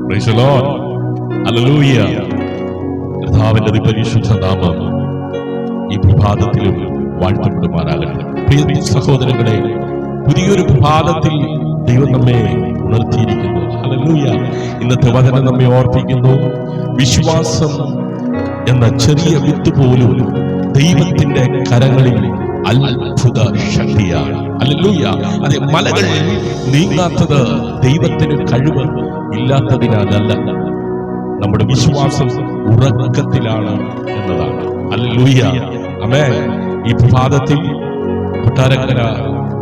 Price the Lord. Hallelujah. കർത്താവിന്റെ പരിശുദ്ധ നാമം ഈ പ്രഭാതത്തിലും വാഴ്ത്തപ്പെടുമാറാകട്ടെ. പ്രിയ സഹോദരങ്ങളെ, പുതിയൊരു പ്രഭാതത്തിൽ ദൈവം നമ്മെ ഉണർത്തിയിരിക്കുന്നു. ഹല്ലേലൂയ. ഇന്നത്തെ വചനം നമ്മെ ഓർപ്പിക്കുന്നു, വിശ്വാസം എന്ന ചെറിയ വിത്ത് പോലും ദൈവത്തിന്റെ കരങ്ങളിൽ അത്ഭുത ശക്തിയാണ്. ഹല്ലേലൂയ. അതെ, മലകൾ നീങ്ങാത്തത് ദൈവത്തിന് കഴിവ് ഇല്ലാത്തതിനാലല്ല, നമ്മുടെ വിശ്വാസം ഉറക്കത്തിലാണ് എന്നതാണ്. ഹല്ലേലൂയ. ആമേൻ. ഈ പ്രഭാതത്തിൽ കൊട്ടാരക്കര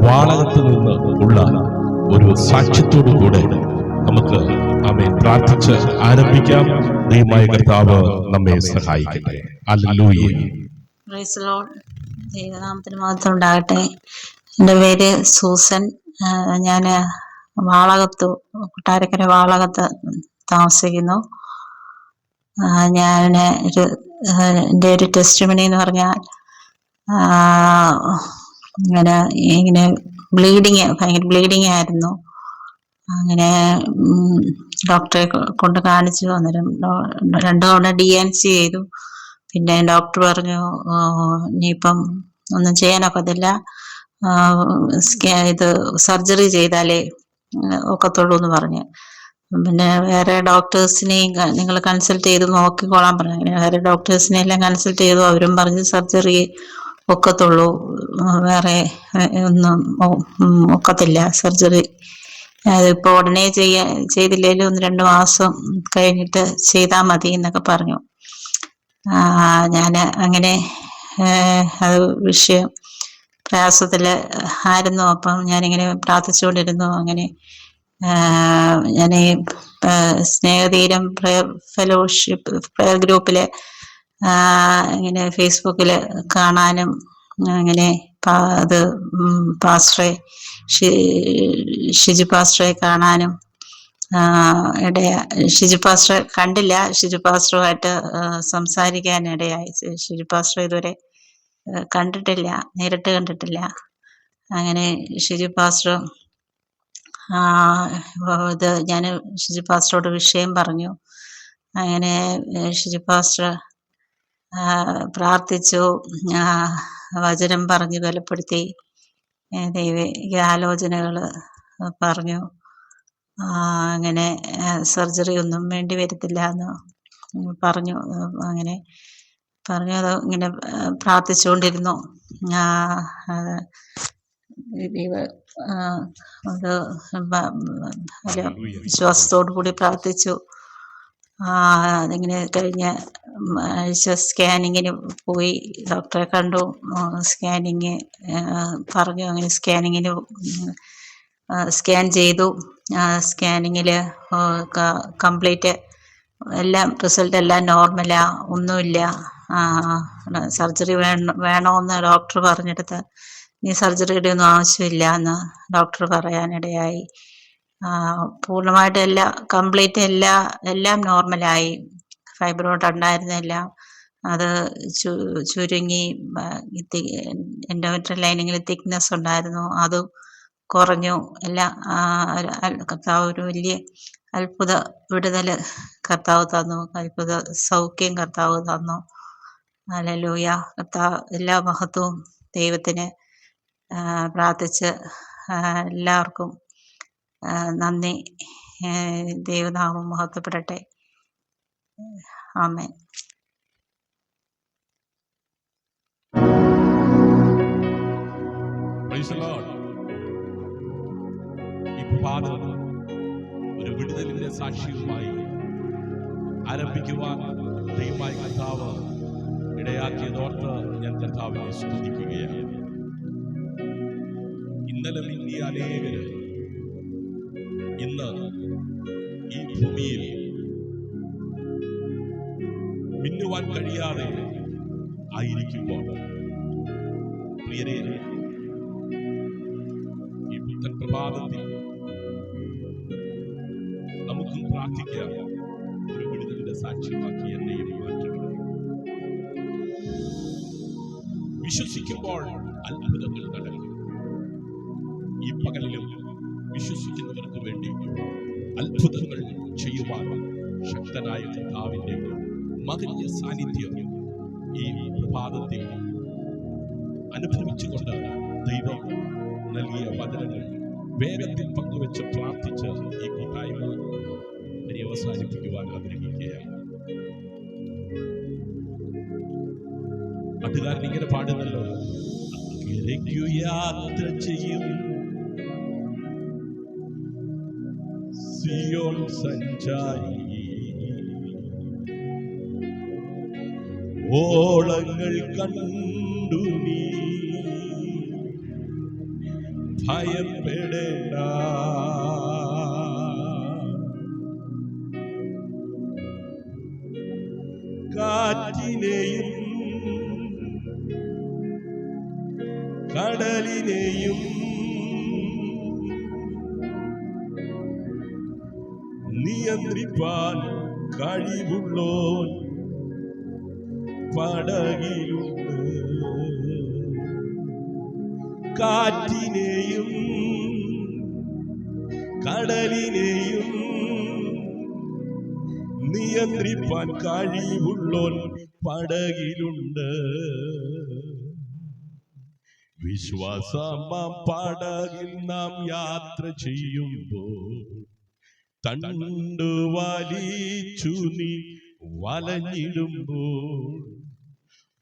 വാളകത്ത് നിന്ന് ഉള്ള ഒരു സാക്ഷ്യത്തോടു കൂടെ നമുക്ക് ആമേൻ പ്രാർത്ഥിച്ച് ആരംഭിക്കാം. ദൈവമായ കർത്താവ് നമ്മെ സഹായിക്കട്ടെ. ഹല്ലേലൂയ. Praise the Lord. ദൈവനാമത്തിന് മഹത്വം ഉണ്ടാകട്ടെ. എൻ്റെ പേര് സൂസൻ. ഞാൻ കൊട്ടാരക്കര വാളകത്ത് താമസിക്കുന്നു. ഞാൻ എൻ്റെ ഒരു ടെസ്റ്റിമണി എന്ന് പറഞ്ഞാൽ, ഇങ്ങനെ ഭയങ്കര ബ്ലീഡിങ് ആയിരുന്നു. അങ്ങനെ ഡോക്ടറെ കൊണ്ട് കാണിച്ചു. അന്നേരം 2 തവണ DNC ചെയ്തു. പിന്നെ ഡോക്ടർ പറഞ്ഞു, ഇനിയിപ്പം ഒന്നും ചെയ്യാനൊക്കത്തില്ല, ഇത് സർജറി ചെയ്താലേ ഒക്കത്തുള്ളൂ എന്ന് പറഞ്ഞു. പിന്നെ വേറെ ഡോക്ടേഴ്സിനെയും നിങ്ങൾ കൺസൾട്ട് ചെയ്ത് നോക്കിക്കോളാൻ പറഞ്ഞു. അങ്ങനെ വേറെ ഡോക്ടേഴ്സിനെ എല്ലാം കൺസൾട്ട് ചെയ്തു. അവരും പറഞ്ഞ് സർജറി ഒക്കത്തുള്ളൂ, വേറെ ഒന്നും ഒക്കത്തില്ല സർജറി. അതിപ്പോൾ ഉടനെ ചെയ്തില്ലേലും 1-2 മാസം കഴിഞ്ഞിട്ട് ചെയ്താൽ മതി എന്നൊക്കെ പറഞ്ഞു. ഞാൻ അങ്ങനെ അത് വിഷയം പ്രയാസത്തിൽ ആയിരുന്നു. അപ്പം ഞാനിങ്ങനെ പ്രാർത്ഥിച്ചുകൊണ്ടിരുന്നു. അങ്ങനെ ഞാൻ ഈ സ്നേഹതീരം പ്രയർ ഫെലോഷിപ്പ് പ്രയർ ഗ്രൂപ്പിൽ ഇങ്ങനെ ഫേസ്ബുക്കിൽ കാണാനും, അങ്ങനെ അത് പാസ്റ്ററെ ഷിജു പാസ്റ്ററെ കാണാനും ഷിജു പാസ്റ്ററെ കണ്ടില്ല. ഷിജു പാസ്റ്ററുമായിട്ട് സംസാരിക്കാൻ ഇടയായി. ഷിജു പാസ്റ്റർ ഇതുവരെ കണ്ടിട്ടില്ല, നേരിട്ട് കണ്ടിട്ടില്ല. അങ്ങനെ ഷിജു പാസ്റ്റർ ഞാൻ ഷിജു പാസ്റ്ററോട് വിഷയം പറഞ്ഞു. അങ്ങനെ ഷിജു പാസ്റ്റർ പ്രാർത്ഥിച്ചു, വചനം പറഞ്ഞു ബലപ്പെടുത്തി, ദൈവിക ആലോചനകൾ പറഞ്ഞു. അങ്ങനെ സർജറി ഒന്നും വേണ്ടി വരത്തില്ല എന്ന് പറഞ്ഞു. അങ്ങനെ പറഞ്ഞു. അത് ഇങ്ങനെ പ്രാർത്ഥിച്ചുകൊണ്ടിരുന്നു. അത് വിശ്വാസത്തോടു കൂടി പ്രാർത്ഥിച്ചു. അതിങ്ങനെ കഴിഞ്ഞ ആഴ്ച സ്കാനിങ്ങിന് പോയി, ഡോക്ടറെ കണ്ടു. സ്കാനിങ് പറഞ്ഞു. അങ്ങനെ സ്കാനിങ്ങിന് സ്കാൻ ചെയ്തു. സ്കാനിങ്ങിൽ കംപ്ലീറ്റ് എല്ലാം റിസൾട്ട് എല്ലാം നോർമലാ, ഒന്നുമില്ല. സർജറി വേണമെന്ന് ഡോക്ടർ പറഞ്ഞെടുത്ത് ഇനി സർജറിയുടെ ഒന്നും ആവശ്യമില്ല എന്ന് ഡോക്ടർ പറയാനിടയായി. പൂർണ്ണമായിട്ട് കംപ്ലീറ്റ് എല്ലാം നോർമലായി. ഫൈബ്രോയിഡ് ഉണ്ടായിരുന്നെല്ലാം അത് ചുരുങ്ങി. എൻഡോമെട്രിയൽ ലൈനിങ്ങിൽ തിക്നെസ് ഉണ്ടായിരുന്നു, അത് കുറഞ്ഞു. എല്ലാം കർത്താവ് ഒരു വലിയ അത്ഭുത വിടുതൽ കർത്താവ് തന്നു, അത്ഭുത സൗഖ്യം കർത്താവ് തന്നു. ഹല്ലേലൂയ. കർത്താവ് എല്ലാ മഹത്വവും ദൈവത്തിന്. പ്രാർത്ഥിച്ച് എല്ലാവർക്കും നന്ദി. ദൈവനാമം മഹത്വപ്പെടട്ടെ. ആമേൻ. Praise the Lord. ഈ പ്രഭാതം ഒരു വിടുതലിന്റെ സാക്ഷിയുമായി ആരംഭിക്കുവാൻ ദൈവമായ കർത്താവ് ഇടയാക്കിയതോർത്ത് ഞാൻ കർത്താവിനെ സ്തുതിക്കുകയാണ്. ഇന്നലെ മിന്നിയ അനേകര് ഇന്ന് ഈ ഭൂമിയിൽ മിന്നുവാൻ കഴിയാതെ ആയിരിക്കുമ്പോൾ, പ്രിയരേ, ഈ പുത്തൻ പ്രഭാതത്തിൽ നമുക്കും പ്രാർത്ഥിക്കാം, ഒരു വിടുതലിന്റെ സാക്ഷ്യമാക്കി എന്നെയും മാറ്റണം. വിശ്വസിക്കുമ്പോൾ അത്ഭുതങ്ങൾ നടക്കും. ഈ പകലിലും വിശ്വസിക്കുന്നവർക്ക് വേണ്ടി അത്ഭുതങ്ങൾ ചെയ്യുവാൻ ശക്തനായ കർത്താവിന്റെ മഹനീയ സാന്നിധ്യം ഈ പ്രഭാതത്തിൽ അനുഭവിച്ചുകൊണ്ട് ദൈവം നൽകിയ വചനങ്ങൾ വേഗത്തിൽ പങ്കുവെച്ച് പ്രാർത്ഥിച്ച് ഈ കൂട്ടായ്മ അവസാനിപ്പിക്കുവാൻ ആഗ്രഹിക്കുകയാണ്. പാട്ടുകാരൻ ഇങ്ങനെ പാടുന്നല്ലോ, അക്കരയ്ക്കു യാത്ര ചെയ്യും സിയോൻ സഞ്ചാരി, ഓളങ്ങൾ കണ്ടു നീ ഭയപ്പെടേണ്ട, കാറ്റിനെയും കടലിനെയും നിയന്ത്രിപ്പാൻ കഴിവുള്ളോൻ പടകിലുണ്ട്. കാറ്റിനെയും കടലിനെയും നിയന്ത്രിപ്പാൻ കഴിവുള്ളോൻ പടകിലുണ്ട്. വിശ്വാസമാം പടകിൽ നാം യാത്ര ചെയ്യുമ്പോൾ തണ്ടു വലിച്ചു നീ വലഞ്ഞിടുമ്പോൾ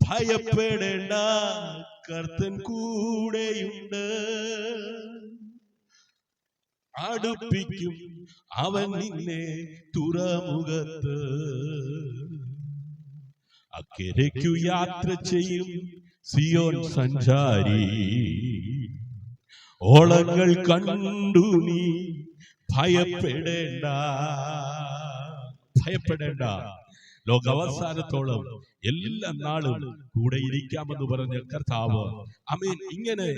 ഭയപ്പെടേണ്ട, കർത്തൻ കൂടെയുണ്ട്. അടുപ്പിക്കും അവൻ നിന്നെ തുറമുഖത്ത്. അക്കരയ്ക്കു യാത്ര ചെയ്യും സിയോൻ സഞ്ചാരി, ഓളങ്ങൾ കണ്ടു നീ ഭയപ്പെടേണ്ട. ഭയപ്പെടേണ്ട, ലോകാവസാനത്തോളം എല്ലാ നാളും കൂടെ ഇരിക്കാമെന്ന് പറഞ്ഞ കർത്താവ് ആമേൻ ഇങ്ങനെ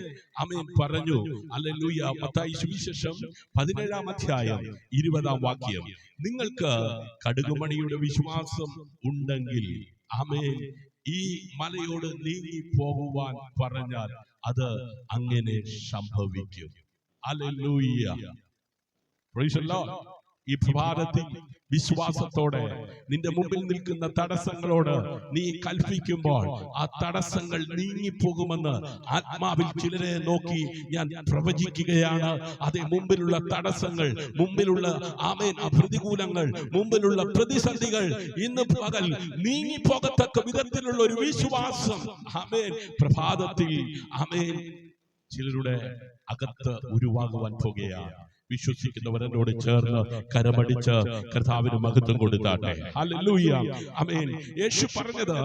ആമേൻ പറഞ്ഞു. ഹല്ലേലൂയ. മത്തായി സുവിശേഷം 17-ാം അധ്യായം 20-ാം വാക്യം, നിങ്ങൾക്ക് കടുകുമണിയുടെ വിശ്വാസം ഉണ്ടെങ്കിൽ ആമേൻ ഈ മലയോട് നീങ്ങി പോകുവാൻ പറഞ്ഞാൽ അത് അങ്ങനെ സംഭവിക്കും. ഹല്ലേലൂയ. Praise the Lord. ഈ പ്രഭാതത്തിൽ വിശ്വാസത്തോടെ നിന്റെ മുമ്പിൽ നിൽക്കുന്ന തടസ്സങ്ങളോട് നീ കൽപ്പിക്കുമ്പോൾ ആ തടസ്സങ്ങൾ നീങ്ങിപ്പോകുമെന്ന് ആത്മാവിൽ ചിലരെ നോക്കി ഞാൻ പ്രവചിക്കുകയാണ്. അതേ, മുമ്പിലുള്ള തടസ്സങ്ങൾ, മുമ്പിലുള്ള ആമേൻ പ്രതികൂലങ്ങൾ, മുമ്പിലുള്ള പ്രതിസന്ധികൾ ഇന്ന് പകൽ നീങ്ങിപ്പോകത്തക്ക വിധത്തിലുള്ള ഒരു വിശ്വാസം ആമേൻ പ്രഭാതത്തിൽ ആമേൻ ചിലരുടെ അകത്ത് ഉരുവാകുവാൻ പോകുകയാണ്. വിശ്വസിക്കുന്നവരോട് ചേർന്ന് കരമടിച്ച് കർത്താവിന് മഹത്വം കൊടുത്താട്ടെ. ഹല്ലേലൂയ. ആമേൻ. യേശു പറഞ്ഞത്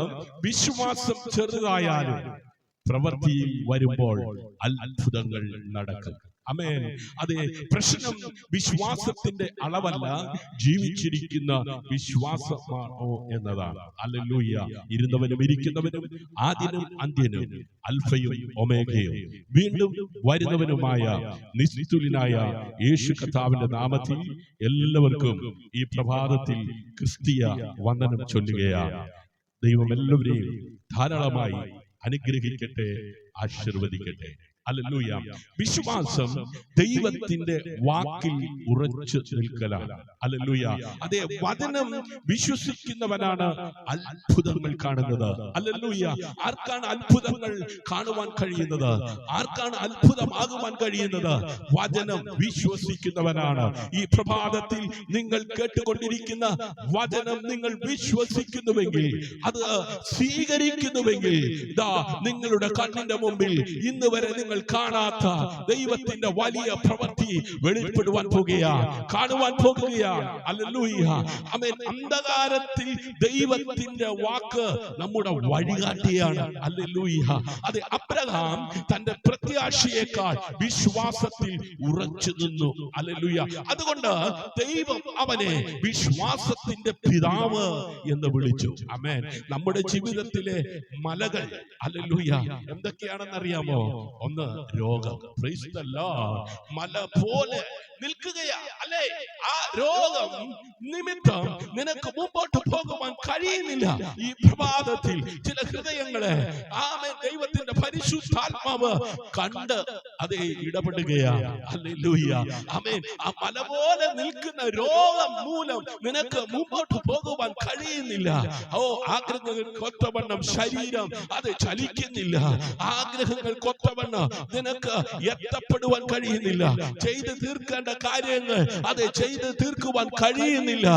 വിശ്വാസം ചെറുതായാലും പ്രവൃത്തിയിൽ വരുമ്പോൾ അത്ഭുതങ്ങൾ നടക്കും. ആമേൻ. അതെ, പ്രശ്നം വിശ്വാസത്തിന്റെ അളവല്ല, ജീവിച്ചിരിക്കുന്ന വിശ്വാസമാണോ എന്നതാണ്. ഹല്ലേലൂയ. ഇരുന്നവനും ഇരിക്കുന്നവനും ആദ്യനും അന്ത്യനും അൽഫയും ഒമേഗയും വീണ്ടും വരുന്നവനുമായ നിസ്തുലനായ യേശു കർത്താവിന്റെ നാമത്തിൽ എല്ലാവർക്കും ഈ പ്രഭാതത്തിൽ ക്രിസ്തീയ വന്ദനം ചൊല്ലുകയാണ്. ദൈവം എല്ലാവരെയും ധാരാളമായി അനുഗ്രഹിക്കട്ടെ, ആശീർവദിക്കട്ടെ. ഹല്ലേലൂയ. വിശ്വാസം ദൈവത്തിന്റെ വാക്കിൽ ഉറച്ചു നിൽക്കലാണ്. ഹല്ലേലൂയ. അതേ, വചനം വിശ്വസിക്കുന്നവനാണ് അത്ഭുതങ്ങൾ കാണുന്നത്. ഹല്ലേലൂയ. ആർക്കാണ് അത്ഭുതങ്ങൾ കാണുവാൻ കഴിയുന്നത്? ആർക്കാണ് അത്ഭുതമാകുവാൻ കഴിയുന്നത്? വചനം വിശ്വസിക്കുന്നവനാണ്. ഈ പ്രഭാതത്തിൽ നിങ്ങൾ കേട്ടുകൊണ്ടിരിക്കുന്ന വചനം നിങ്ങൾ വിശ്വസിക്കുന്നുവെങ്കിൽ, അത് സ്വീകരിക്കുന്നുവെങ്കിൽ, ഇതാ നിങ്ങളുടെ കണ്ണിന്റെ മുമ്പിൽ ഇന്ന് വരെ നിങ്ങൾ കാണാത്ത ദൈവത്തിന്റെ വലിയ പ്രവൃത്തി വെളിപ്പെടുവാൻ പോകുകയാണ്, കാണുവാൻ പോകുകയാണ്. ഹല്ലേലൂയ. ആമേൻ. അന്ധകാരത്തിൽ ദൈവത്തിന്റെ വാക്ക് നമ്മുടെ വഴികാട്ടിയാണ്. ഹല്ലേലൂയ. അതെ, അബ്രഹാം തന്റെ പ്രത്യാശയേക്കാൾ വിശ്വാസത്തിൽ ഉറച്ചു നിന്നു. ഹല്ലേലൂയ. അതുകൊണ്ട് ദൈവം അവനെ വിശ്വാസത്തിന്റെ പിതാവ് എന്ന് വിളിച്ചു. ആമേൻ. നമ്മുടെ ജീവിതത്തിലെ മലകൾ ഹല്ലേലൂയ എന്തൊക്കെയാണെന്ന് അറിയാമോ? ഒന്ന്, രോഗം. Price the Lord. മല പോലെ നിൽക്കുകയാ അല്ലേ? ആ രോഗം നിമിത്തം നിനക്ക് മുമ്പോട്ട് പോകുവാൻ കഴിയുന്നില്ല. ഈ പ്രഭാതത്തിൽ ചില ഹൃദയങ്ങളെ ആമേൻ ദൈവത്തിന്റെ പരിശുദ്ധാത്മാവ് കണ്ട് അതേ ഇടപെടുകയാണ്. ഹല്ലേലൂയ. ആമേൻ. ആ മല പോലെ നിൽക്കുന്ന രോഗം മൂലം നിനക്ക് മുമ്പോട്ട് പോകുവാൻ കഴിയുന്നില്ല. ആഗ്രഹങ്ങൾ കൊത്തവണ്ണം ശരീരം അത് ചലിക്കുന്നില്ല. ആഗ്രഹങ്ങൾ കൊത്തവണ്ണം നിനക്ക് എത്തപ്പെടുവാൻ കഴിയുന്നില്ല. ചെയ്ത് തീർക്കേണ്ട കാര്യങ്ങൾ അത് ചെയ്ത് തീർക്കുവാൻ കഴിയുന്നില്ല.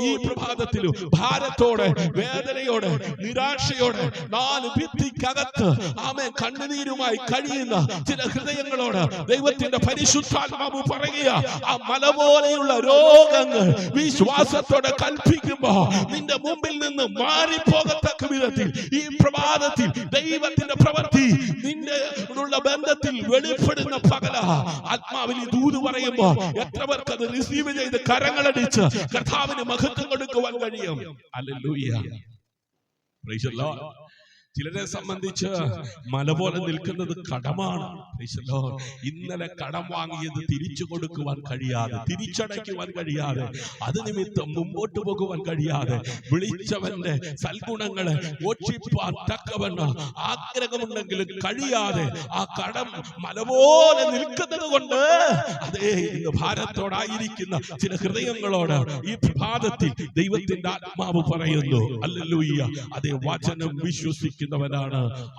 ഈ പ്രഭാതത്തിലും ഭാരത്തോടെ, വേദനയോടെ, നിരാശയോടെ, 4 ഭിത്തിക്കകത്ത് ആമേൻ കണ്ണുനീരുമായി കഴിയുന്ന ചില ഹൃദയങ്ങളോട് ദൈവത്തിന്റെ പരിശുദ്ധാത്മാവ് പറയുക, ആ മല പോലെയുള്ള രോഗങ്ങൾ വിശ്വാസത്തോടെ കൽപ്പിക്കുമ്പോ നിന്റെ മുമ്പിൽ നിന്ന് മാറിപ്പോകത്തക്ക വിധത്തിൽ ഈ പ്രഭാതത്തിൽ ദൈവത്തിന്റെ പ്രവൃത്തി നിന്റെ ഉള്ള ബന്ധത്തിൽ വെളിപ്പെടുന്ന പകല ആത്മാവിൽ ഈ ദൂത് പറയുമ്പോ എത്ര പേർക്ക് അത് റിസീവ് ചെയ്ത് കരങ്ങളടിച്ച് കർത്താവിന് മഹത്വം കൊടുക്കുവാൻ കഴിയും? ഹല്ലേലൂയ. Praise the Lord. ചിലരെ സംബന്ധിച്ച് മല പോലെ നിൽക്കുന്നത് കടമാണ്. ഇന്നലെ കടം വാങ്ങിയത് തിരിച്ചു കൊടുക്കുവാൻ കഴിയാതെ, തിരിച്ചടയ്ക്കുവാൻ കഴിയാതെ, അത് നിമിത്തം മുമ്പോട്ട് പോകുവാൻ കഴിയാതെ, വിളിച്ചവന്റെ സൽഗുണങ്ങളെ ഓക്ഷിപ്പാൻ തക്കവണ്ണം ആഗ്രഹമുണ്ടെങ്കിലും കഴിയാതെ ആ കടം മല പോലെ നിൽക്കുന്നത് കൊണ്ട് അതേ ഇന്ന് ഭാരത്തോടായിരിക്കുന്ന ചില ഹൃദയങ്ങളോട് ഈ പ്രഭാതത്തിൽ ദൈവത്തിന്റെ ആത്മാവ് പറയുന്നു, ഹല്ലേലൂയ. അതേ വചനം വിശ്വസിക്കുന്നവനാണ്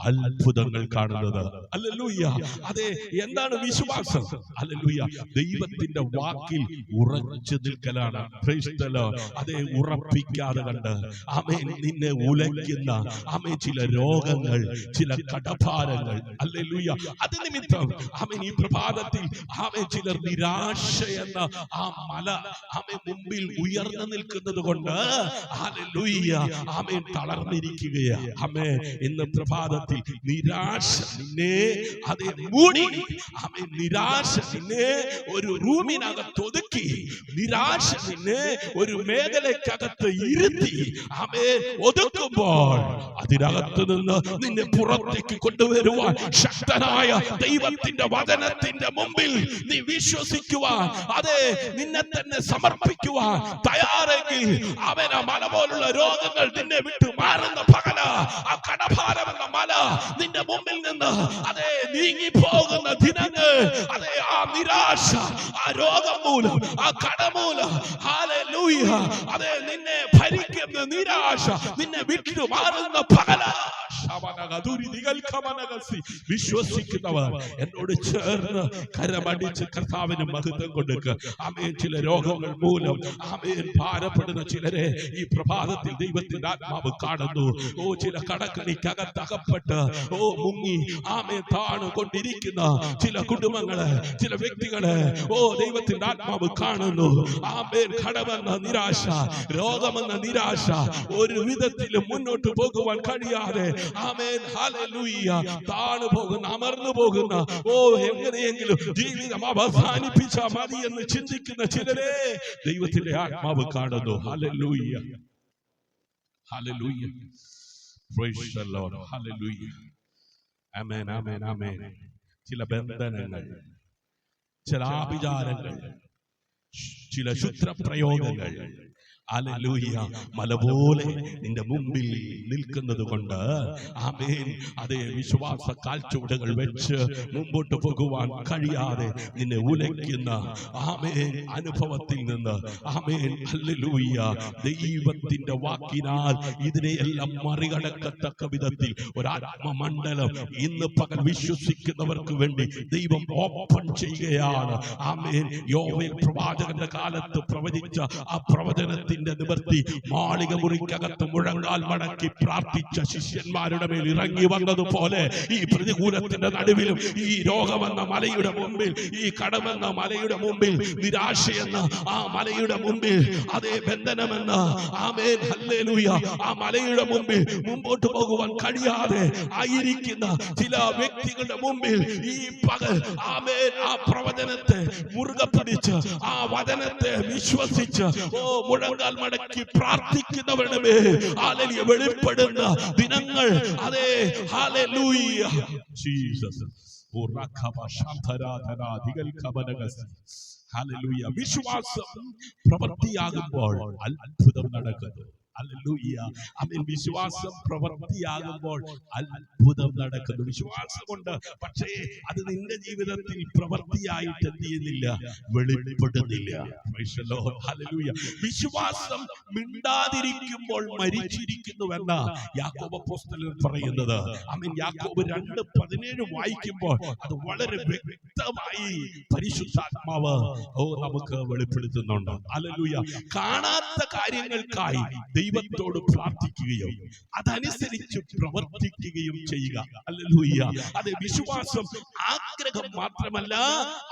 അത്ഭുതങ്ങൾ കാണുന്നത്. ഹല്ലേലൂയ. അതെ, എന്താണ് വിശ്വാസം? ഹല്ലേലൂയ. ദൈവത്തിന്റെ വാക്കിൽ ഉറച്ചു നിൽക്കലാണ്. Price the Lord. അതെ, ഉറപ്പിക്കാതെ കണ്ട് ആമേൻ നിന്നെ ഉലയ്ക്കുന്ന ആമേൻ ചില രോഗങ്ങൾ, ചില കടഭാരങ്ങൾ, ഹല്ലേലൂയ, അത് നിമിത്തം ആമേൻ ഈ പ്രഭാതത്തിൽ ആമേൻ ചിലർ നിരാശ എന്ന ആ മല ആമേൻ മുമ്പിൽ ഉയർന്നു നിൽക്കുന്നത് കൊണ്ട് ഹല്ലേലൂയ ആമേൻ തളർന്നിരിക്കുകയാണ്. ആമേൻ ഇന്ന് പ്രഭാതത്തിൽ നിരാശ നിന്നെ അതേ മൂടി, ആമേൻ നിരാശ നിന്നെ ഒരു റൂമിനകത്ത് ഒതുക്കി, നിരാശ നിന്നെ ഒരു മേഖലയ്ക്കകത്ത് ഇരുത്തി ആമേൻ ഒതുക്കുമ്പോൾ അതിനകത്ത് നിന്ന് നിന്നെ പുറത്തേക്ക് കൊണ്ടുവരുവാൻ ശക്തനായ ദൈവത്തിന്റെ വചനത്തിന്റെ മുമ്പിൽ നീ വിശ്വസിക്കുവാൻ, അതെ നിന്നെ തന്നെ സമർപ്പിക്കുവാൻ തയ്യാറെങ്കിൽ അവൻ ആ മല പോലുള്ള രോഗങ്ങൾ നിന്നെ വിട്ടു മാറുന്ന പകല, ആ കടഭാരം എന്ന മല നിന്റെ മുമ്പിൽ നിന്ന് അതെ നീങ്ങി പോകുന്ന ദിനങ്ങൾ, അതെ ആ നിരാശ, ആ രോഗം മൂലം, ആ കടമൂലം, ഹല്ലേലൂയ, അതെ നിന്നെ ഭരിക്കുന്ന നിരാശ നിന്നെ വിട്ടു മാറുന്ന പകല വിശ്വസിക്കുന്നവർ എന്നോട് ചേർന്ന് കരമടിച്ച് കർത്താവിന് മഹത്വം കൊടുക്കുക. ആമേൻ. ചില രോഗങ്ങൾ മൂലം ആമേൻ ഭാരപ്പെടുന്ന ചിലരെ ഈ പ്രഭാതത്തിൽ ദൈവത്തിന്റെ ആത്മാവ് കാണുന്നു. ചില കടക്കണിക്കകത്ത് അകപ്പെട്ട് മുങ്ങി ആമേൻ താണു കൊണ്ടിരിക്കുന്ന ചില കുടുംബങ്ങളെ, ചില വ്യക്തികളെ ദൈവത്തിന്റെ ആത്മാവ് കാണുന്നു. ആമേൻ. കടമെന്ന നിരാശ, രോഗമെന്ന നിരാശ, ഒരു വിധത്തിലും മുന്നോട്ട് പോകുവാൻ കഴിയാതെ ആമേൻ ഹല്ലേലൂയ താണു പോകുന്ന, അമർന്നു പോകുന്ന, എങ്ങനെയെങ്കിലും ജീവിതം അവസാനിപ്പിച്ചാൽ മതി എന്ന് ചിന്തിക്കുന്ന ചിലരെ ദൈവത്തിന്റെ ആത്മാവ് കാണുന്നു. ഹല്ലേലൂയ, ഹല്ലേലൂയ, പ്രൈസ് ദി ലോർഡ്, ഹല്ലേലൂയ, ആമേൻ, ആമേൻ, ആമേൻ. ചില ബന്ധനങ്ങൾ, ചില ആഭിചാരങ്ങൾ, ചില ശുദ്രപ്രയോഗങ്ങൾ ഹല്ലേലൂയ മല പോലെ നിന്റെ മുമ്പിൽ നിൽക്കുന്നത് കൊണ്ട് ആമേൻ അതേ വിശ്വാസ കാൽച്ചുവടുകൾ വെച്ച് മുമ്പോട്ട് പോകുവാൻ കഴിയാതെ നിന്നെ ഉലയ്ക്കുന്ന ആമേൻ അനുഭവത്തിൽ നിന്ന് ആമേൻ ഹല്ലേലൂയ ദൈവത്തിന്റെ വാക്കിനാൽ ഇതിനെയെല്ലാം മറികടക്കത്തക്ക വിധത്തിൽ ഒരാത്മമണ്ഡലം ഇന്ന് പകൽ വിശ്വസിക്കുന്നവർക്ക് വേണ്ടി ദൈവം ഓപ്പൺ ചെയ്യുകയാണ്. ആമേൻ. യോവേൽ പ്രവാചകന്റെ കാലത്ത് പ്രവചിച്ച ആ പ്രവചനത്തിൽ നിവർത്തി മാളിക മുറിക്കകത്ത് മുഴങ്കാൽ മടക്കി പ്രാർത്ഥിച്ച ശിഷ്യന്മാരുടെ മേൽ ഇറങ്ങി വന്നതുപോലെ ഈ പ്രതികൂലത്തിന്റെ നടുവിലും ഈ രോഗമെന്ന മലയുടെ മുമ്പിൽ, ഈ കടമെന്ന മലയുടെ മുമ്പിൽ, നിരാശയെന്ന ആ മലയുടെ മുമ്പിൽ, അതേ ബന്ധനമെന്ന ആമേൻ ഹല്ലേലൂയ ആ മലയുടെ മുമ്പിൽ മുമ്പോട്ട് പോകുവാൻ കഴിയാതെ ആയിരിക്കുന്ന ചില വ്യക്തികളുടെ മുമ്പിൽ ഈ പകൽ ആമേൻ ആ പ്രവചനത്തെ മുറുകെ പിടിച്ച് ആ വചനത്തെ വിശ്വസിച്ച് മുഴങ്കാൽ മടക്കി പ്രാർത്ഥിക്കുന്നവരുടെ മേൽ ഹല്ലേലൂയ വെളിപ്പെടുന്ന ദിനങ്ങൾ, അതേ ഹല്ലേലൂയ ജീസസ് ഹല്ലേലൂയ. വിശ്വാസം പ്രവൃത്തിയാകുമ്പോൾ അത്ഭുതം നടക്കുന്നു. ഹല്ലേലൂയ. ആമേൻ. വിശ്വാസം പ്രവൃത്തിയാകുമ്പോൾ അത്ഭുതം നടക്കുന്നു. വിശ്വാസമുണ്ട്, പക്ഷേ അത് നിന്റെ ജീവിതത്തിൽ പ്രവൃത്തിയായിട്ട് എന്ത് ചെയ്യുന്നില്ല, വെളിപ്പെടുന്നില്ല. Praise the Lord. ഹല്ലേലൂയ. വിശ്വാസം മിണ്ടാതിരിക്കുമ്പോൾ മരിച്ചിരിക്കുന്നുവെന്ന യാക്കോബ് അപ്പോസ്തലൻ പറയുന്നത്. ആമേൻ. യാക്കോബ് 2:17 വായിക്കുമ്പോൾ അത് വളരെ വ്യക്തമായി പരിശുദ്ധാത്മാവ് നമുക്ക് വെളിപ്പെടുത്തുന്നുണ്ട്. ഹല്ലേലൂയ. കാണാത്ത കാര്യങ്ങൾക്കായി ദൈവത്തോട് പ്രാർത്ഥിക്കുകയും അതനുസരിച്ച് പ്രവർത്തിക്കുകയും ചെയ്യുക. ഹല്ലേലൂയ. അത് വിശ്വാസം ആഗ്രഹം മാത്രമല്ല,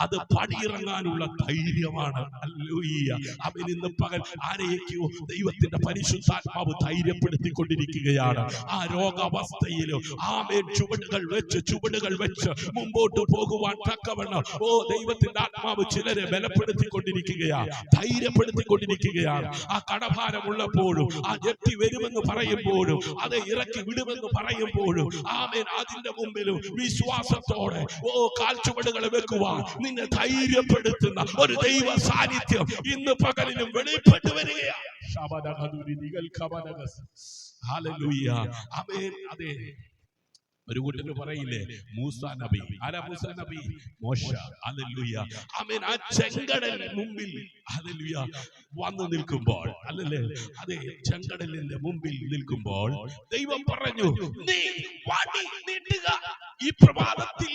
അത് പടിയിറങ്ങാനുള്ള ധൈര്യമാണ്. ഹല്ലേലൂയ. അവൻ ഇന്ന് പകൽ ആരെയൊക്കെയോ ദൈവത്തിന്റെ പരിശുദ്ധാത്മാവ് ധൈര്യപ്പെടുത്തിക്കൊണ്ടിരിക്കുകയാണ്. ആ രോഗാവസ്ഥയിലും ആമേൻ ചുവടുകൾ വെച്ച് മുമ്പോട്ട് പോകുവാൻ തക്കവണ്ണം ദൈവത്തിന്റെ ആത്മാവ് ചിലരെ ബലപ്പെടുത്തിക്കൊണ്ടിരിക്കുകയാണ്, ധൈര്യപ്പെടുത്തിക്കൊണ്ടിരിക്കുകയാണ്. ആ കടഭാരമുള്ളപ്പോഴും, ആ ജപ്തി വരുമെന്ന് പറയുമ്പോഴും, അത് ഇറക്കി വിടുമെന്ന് പറയുമ്പോഴും, ആമേൻ, അതിന്റെ മുമ്പിലും വിശ്വാസത്തോടെ കാൽച്ചുവടുകൾ വെക്കുവാൻ നിന്നെ ധൈര്യപ്പെടുത്തുന്ന ഒരു ദൈവ സാന്നിധ്യം ഇന്ന് പകലിലും വെളിപ്പെട്ടു വരികയാണ്. ഹല്ലേലൂയ. ആമേൻ. അതെ, ഒരു കൂട്ടര് പറയില്ലേ, മൂസ നബി. ആരാ മൂസ നബി? മോശ. ഹല്ലേലൂയ. ആമേൻ. ആ ചെങ്കടൽ മുമ്പിൽ ഹല്ലേലൂയ വന്നു നിൽക്കുമ്പോൾ, അല്ലല്ലേ, അതെ, ചെങ്കടലിന്റെ മുമ്പിൽ നിൽക്കുമ്പോൾ ദൈവം പറഞ്ഞു, നീ വടി നീട്ടുക. ഈ പ്രഭാതത്തിൽ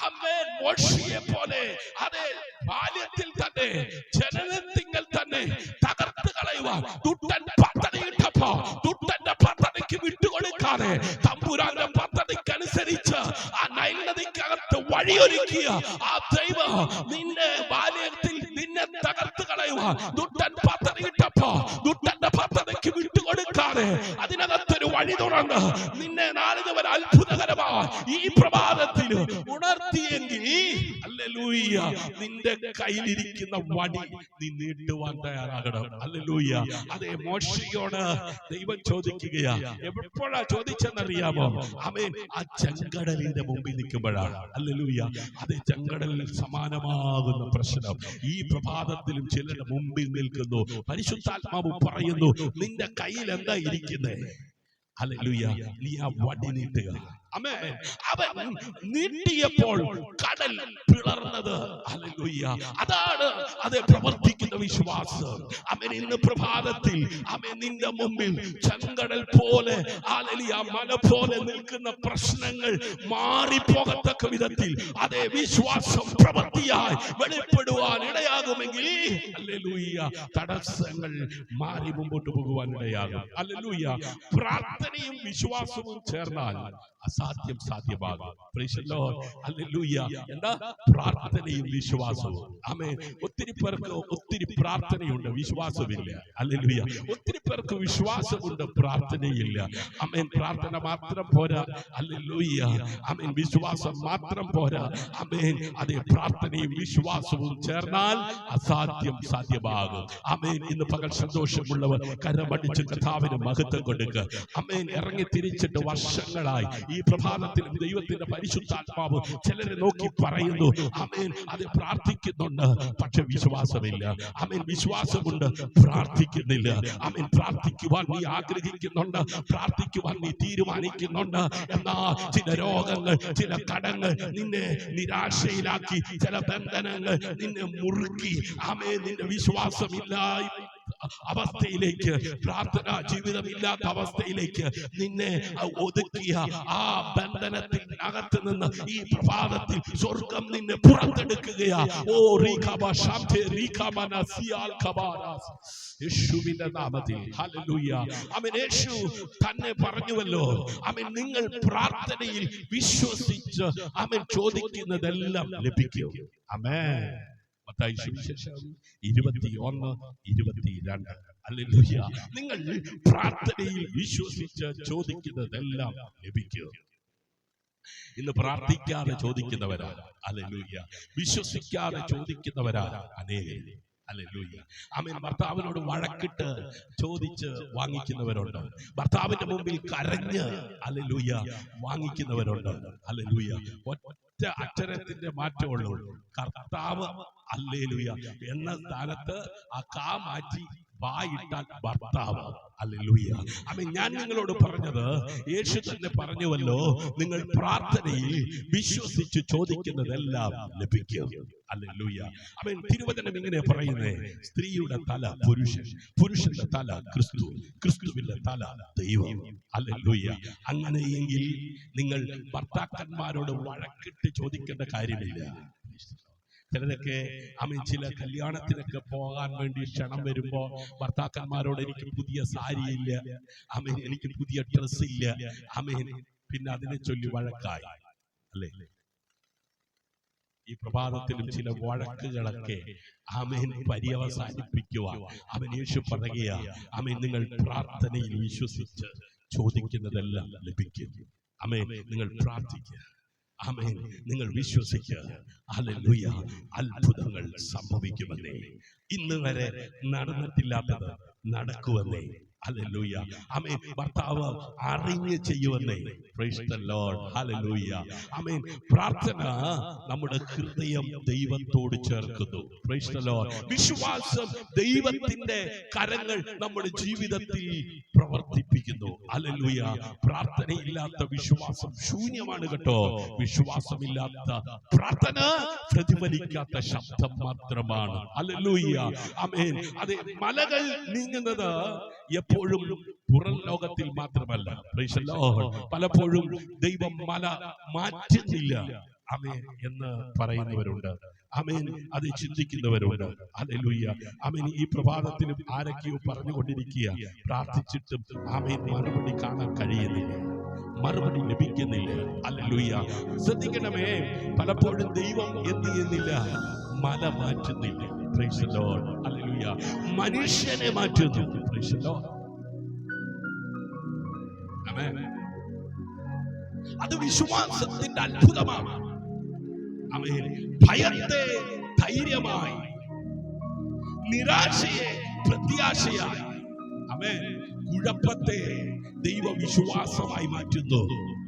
ആമേൻ മോശയെ പോലെ, അതെ, ബാല്യത്തിൽ തന്നെ ജനനത്തിങ്കൽ തന്നെ തകർത്ത് കളയുവാൻ ദുഷ്ടൻ പദ്ധതിയിട്ടപ്പോ ദുഷ്ടന്റെ പദ്ധതിക്ക് വിട്ടുകൊടുക്കാതെ തമ്പുരാന്റെ പദ്ധതിക്കനുസരിച്ച് ആ നൈൽ നദിക്കകത്ത് വഴിയൊരുക്കിയ ആ ദൈവം നിന്റെ ബാല്യത്തിൽ നിന്നെ തകർത്ത് കളയുവാൻ ദുഷ്ടൻ പദ്ധതിയിട്ടപ്പോ ദുഷ്ടന്റെ പദ്ധതിക്ക് വിട്ടുകൊടുക്കാതെ അതിനകത്തൊരു വഴി തുറന്ന് നിന്നെ നാളിതുവരെ അത്ഭുതകരമായി ഈ പ്രഭാതത്തിൽ ഉണർത്തിയെങ്കിൽ, ഹല്ലേലൂയ, നിന്റെ കയ്യിലിരിക്കുന്ന വടി നീ നീട്ടുവാൻ തയ്യാറാകണം. ഹല്ലേലൂയ. അതേ, മോശയോട് ദൈവം ചോദിക്കുകയാ. എപ്പോഴാ ചോദിച്ചെന്നറിയാമോ? ആമേൻ. ആ ചെങ്കടലിന്റെ മുമ്പിൽ നിൽക്കുമ്പോഴാണ്. ഹല്ലേലൂയ. അതേ, ചെങ്കടലിൽ സമാനമാകുന്ന പ്രശ്നം ഈ പ്രഭാതത്തിലും ചിലരുടെ മുമ്പിൽ നിൽക്കുന്നു. പരിശുദ്ധാത്മാവ് പറയുന്നു, നിന്റെ കയ്യിൽ എന്താ ഇരിക്കുന്നത്? ഹല്ലേലൂയ. നീ ആ വടി നീട്ടുക. ആമേൻ. അവൻ നീട്ടിയപ്പോൾ കടൽ പിളർന്നത്. ഹല്ലേലൂയ. അതാണ് അത് പ്രവർത്തിക്കുന്ന വിശ്വാസം. ആമേൻ. ഇന്ന് പ്രഭാതത്തിൽ ആമേൻ നിന്റെ മുമ്പിൽ ചെങ്കടൽ പോലെ, ഹല്ലേലൂയ, മല പോലെ നിൽക്കുന്ന പ്രശ്നങ്ങൾ മാറിപ്പോകത്തക്ക വിധത്തിൽ അതേ വിശ്വാസം പ്രവൃത്തിയായി വെളിപ്പെടുവാൻ ഇടയാകുമെങ്കിൽ, ഹല്ലേലൂയ, തടസ്സങ്ങൾ മാറി മുമ്പോട്ട് പോകുവാൻ ഇടയാകും. ഹല്ലേലൂയ. പ്രാർത്ഥനയും വിശ്വാസവും ചേർന്നാൽ അസാധ്യം സാധ്യമാകും. Price the Lord. ഹല്ലേലൂയ. എന്താ? പ്രാർത്ഥനയും വിശ്വാസവും. ആമേൻ. ഒത്തിരി പേർക്ക് ഒത്തിരി പ്രാർത്ഥനയുണ്ട്, വിശ്വാസമില്ല. ഹല്ലേലൂയ. ഒത്തിരി പേർക്ക് വിശ്വാസമുണ്ട്, പ്രാർത്ഥനയില്ല. ആമേൻ. പ്രാർത്ഥന മാത്രം പോരാ. ഹല്ലേലൂയ. ആമേൻ. വിശ്വാസം മാത്രം പോരാ. ആമേൻ. അതേ, പ്രാർത്ഥനയും വിശ്വാസവും ചേർന്നാൽ അസാധ്യം സാധ്യമാകും. ആമേൻ. ഇന്ന് പകൽ സന്തോഷമുള്ളവർ കരമടിച്ച് കർത്താവിന് മഹത്വം കൊടുക്കുക. ആമേൻ. ഇറങ്ങി തിരിച്ചിട്ട് വർഷങ്ങളായി ഈ പ്രഭാതത്തിലും ദൈവത്തിന്റെ പരിശുദ്ധാത്മാവ് ചിലരെ നോക്കി പറയുന്നു, ആമേൻ, അത് പ്രാർത്ഥിക്കുന്നുണ്ട്, പക്ഷെ വിശ്വാസമില്ല. ആമേൻ. വിശ്വാസമുണ്ട്, പ്രാർത്ഥിക്കുന്നില്ല. ആമേൻ. പ്രാർത്ഥിക്കുവാൻ നീ ആഗ്രഹിക്കുന്നുണ്ട്, പ്രാർത്ഥിക്കുവാൻ നീ തീരുമാനിക്കുന്നുണ്ട്, എന്നാൽ ചില രോഗങ്ങൾ, ചില കടങ്ങൾ നിന്നെ നിരാശയിലാക്കി, ചില ബന്ധനങ്ങൾ നിന്നെ മുറുക്കി, ആമേൻ, നിന്റെ വിശ്വാസമില്ല അവസ്ഥയിലേക്ക്, പ്രാർത്ഥന ജീവിതമില്ലാത്ത അവസ്ഥയിലേക്ക് നിന്നെ ഒതുക്കിയ ആ ബന്ധനത്തിൽ അകത്ത് നിന്ന് ഈ പ്രഭാതത്തിൽ സ്വർഗം നിന്നെ പുറത്തെടുക്കുകയാ. യേശുവിന്റെ നാമത്തിൽ. ഹല്ലേലൂയ. ആമേൻ. യേശു തന്നെ പറഞ്ഞുവല്ലോ, ആമേൻ, നിങ്ങൾ പ്രാർത്ഥനയിൽ വിശ്വസിച്ച് ആമേൻ ചോദിക്കുന്നതെല്ലാം ലഭിക്കും. ആമേൻ. മത്തായി സുവിശേഷം 21:22. ഹല്ലേലൂയ. നിങ്ങൾ പ്രാർത്ഥനയിൽ വിശ്വസിച്ച് ചോദിക്കുന്നതെല്ലാം ലഭിക്കും. ഇന്ന് പ്രാർത്ഥിക്കാതെ ചോദിക്കുന്നവരാ. ഹല്ലേലൂയ. വിശ്വസിക്കാതെ ചോദിക്കുന്നവരാ അനേകം. ഹല്ലേലൂയ. ആമേൻ. ഭർത്താവിനോട് വഴക്കിട്ട് ചോദിച്ച് വാങ്ങിക്കുന്നവരുണ്ട്. ഭർത്താവിന്റെ മുമ്പിൽ കരഞ്ഞ്, ഹല്ലേലൂയ, വാങ്ങിക്കുന്നവരുണ്ട്. ഹല്ലേലൂയ. ഒറ്റ അക്ഷരത്തിന്റെ മാറ്റമുള്ളൂ. കർത്താവ് ഹല്ലേലൂയ എന്ന സ്ഥാനത്ത് ആ കാ മാറ്റി വായിട്ടാൽ ഭർത്താവ്. ഹല്ലേലൂയ. ആമേൻ. ഞാൻ നിങ്ങളോട് പറഞ്ഞത് യേശു തന്നെ പറഞ്ഞുവല്ലോ, നിങ്ങൾ പ്രാർത്ഥനയിൽ വിശ്വസിച്ച് ചോദിക്കുന്നതെല്ലാം ലഭിക്കും. ഹല്ലേലൂയ. ആമേൻ. തിരുവചനം ഇങ്ങനെ പറയുന്നേ, സ്ത്രീയുടെ തല പുരുഷൻ, പുരുഷന്റെ തല ക്രിസ്തു, ക്രിസ്തുവിന്റെ തല ദൈവം. ഹല്ലേലൂയ. അങ്ങനെയെങ്കിൽ നിങ്ങൾ ഭർത്താക്കന്മാരോട് വഴക്കിട്ട് ചോദിക്കേണ്ട കാര്യമില്ല. ചിലരൊക്കെ ആമേൻ ചില കല്യാണത്തിനൊക്കെ പോകാൻ വേണ്ടി ക്ഷണം വരുമ്പോ ഭർത്താക്കന്മാരോട് എനിക്ക് പുതിയ സാരിയില്ല, ആമേൻ എനിക്ക് പുതിയ ഡ്രസ് ഇല്ല, ആമേൻ പിന്നെ അതിനെ ചൊല്ലി വഴക്കായി. അല്ലേ? ഈ പ്രഭാതത്തിലും ചില വഴക്കുകളൊക്കെ ആമേൻ പര്യവസാനിപ്പിക്കുവാൻ അവൻ യേശു പറയുക, ആമേൻ നിങ്ങൾ പ്രാർത്ഥനയിൽ വിശ്വസിച്ച് ചോദിക്കുന്നതെല്ലാം ലഭിക്കും. ആമേൻ. നിങ്ങൾ പ്രാർത്ഥിക്കുക. ആമേൻ. നിങ്ങൾ വിശ്വസിക്കുക. ഹല്ലേലൂയ. അത്ഭുതങ്ങൾ സംഭവിക്കുമെന്നേ. ഇന്ന് വരെ നടന്നിട്ടില്ലാത്തത് നടക്കുമെന്നേ. ഹല്ലേലൂയ. ആമേൻ. ഭർത്താവ് അറിഞ്ഞ് ചെയ്യുമെന്നേ. Praise the Lord. ഹല്ലേലൂയ. ആമേൻ. പ്രാർത്ഥന നമ്മുടെ ഹൃദയം ദൈവത്തോട് ചേർക്കുന്നു. Praise the Lord. വിശ്വാസം ദൈവത്തിന്റെ കരങ്ങൾ നമ്മുടെ ജീവിതത്തിൽ പ്രവർത്തിപ്പിക്കുന്നു. ഹല്ലേലൂയ. പ്രാർത്ഥനയില്ലാത്ത വിശ്വാസം ശൂന്യമാണ് കേട്ടോ. വിശ്വാസമില്ലാത്ത പ്രാർത്ഥന പ്രതിഫലിക്കാത്ത ശബ്ദം മാത്രമാണ്. ഹല്ലേലൂയ. ആമേൻ. അതെ, മലകൾ നീങ്ങുന്നത് എപ്പോഴും പുറം ലോകത്തിൽ മാത്രമല്ല. Price the Lord. പലപ്പോഴും ദൈവം മല മാറ്റുന്നില്ല ആമേൻ എന്ന് പറയുന്നവരുണ്ട്. ആമേൻ. അത് ചിന്തിക്കുന്നവരുണ്ട്. ഹല്ലേലൂയ. ആമേൻ. ഈ പ്രഭാതത്തിലും ആരൊക്കെയോ പറഞ്ഞുകൊണ്ടിരിക്കുക, പ്രാർത്ഥിച്ചിട്ടും ആമേൻ മറുപടി കാണാൻ കഴിയുന്നില്ല, മറുപടി ലഭിക്കുന്നില്ല. ഹല്ലേലൂയ. ശ്രദ്ധിക്കണമേ, പലപ്പോഴും ദൈവം എന്ത് ചെയ്യുന്നില്ല, മല മാറ്റുന്നില്ല. Praise the Lord. ഹല്ലേലൂയ. മനുഷ്യനെ മാറ്റുന്നു. Praise the Lord. ആമേൻ. അത് വിശ്വാസത്തിന്റെ അത്ഭുതമാണ്. ആമേൻ. ഭയത്തെ ധൈര്യമായി, നിരാശയെ പ്രത്യാശയായി, ആമേൻ, കുഴപ്പത്തെ ദൈവവിശ്വാസമായി മാറ്റുന്നു.